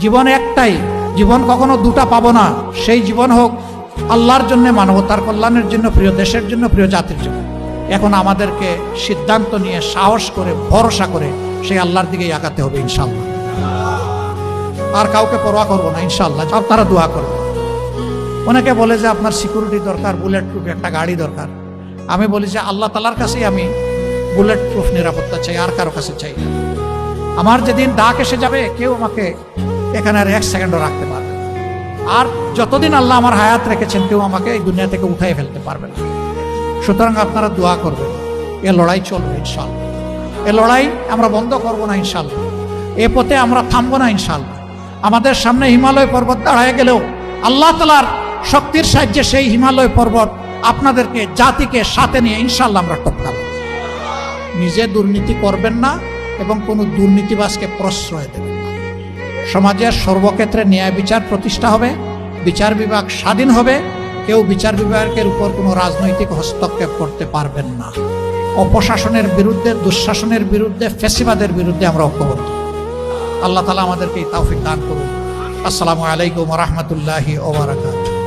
জীবন একটাই, জীবন কখনো দুটা পাবো না। সেই জীবন হোক আল্লাহর জন্য, মানবতার কল্যাণের জন্য, প্রিয় দেশের জন্য, প্রিয় জাতির জন্য। এখন আমাদেরকে সিদ্ধান্ত নিয়ে সাহস করে ভরসা করে সেই আল্লাহর দিকেই আগাতে হবে ইনশাআল্লাহ। আর কাউকে পরোয়া করবো না ইনশাআল্লাহ। আপনারা দোয়া করবেন। অনেকে বলে যে আপনার সিকিউরিটি দরকার, বুলেট প্রুফ একটা গাড়ি দরকার। আমি বলি যে আল্লাহ তাআলার কাছেই আমি বুলেট প্রুফ নিরাপত্তা চাই, আর কারো কাছে চাই না। আমার যেদিন ডাক এসে যাবে কেউ আমাকে এখানে আর এক সেকেন্ডও রাখতে পারবে, আর যতদিন আল্লাহ আমার হায়াত রেখেছেন কেউ আমাকে এই দুনিয়া থেকে উঠাই ফেলতে পারবে না। সুতরাং আপনারা দোয়া করবেন। এ লড়াই চলবে ইনশাআল্লাহ। এ লড়াই আমরা বন্ধ করব না ইনশাআল্লাহ। এ পথে আমরা থামবো না ইনশাআল্লাহ। আমাদের সামনে হিমালয় পর্বত দাঁড়ায় গেলেও আল্লাহ তাআলার শক্তির সাহায্যে সেই হিমালয় পর্বত আপনাদেরকে, জাতিকে সাথে নিয়ে ইনশাআল্লাহ আমরা টপকাবো। নিজে দুর্নীতি করবেন না এবং কোনো দুর্নীতিবাজকে প্রশ্রয় দেবেন না। সমাজের সর্বক্ষেত্রে ন্যায় বিচার প্রতিষ্ঠা হবে, বিচার বিভাগ স্বাধীন হবে। কেউ বিচার বিভাগের উপর কোনো রাজনৈতিক হস্তক্ষেপ করতে পারবেন না। অপশাসনের বিরুদ্ধে, দুঃশাসনের বিরুদ্ধে, ফ্যাসিবাদের বিরুদ্ধে আমরা ঐক্যবদ্ধ। আল্লাহ তাআলা আমাদেরকে এই তৌফিক দান করুন। আসসালামু আলাইকুম ওয়া রাহমাতুল্লাহি ওয়া বারাকাতুহু।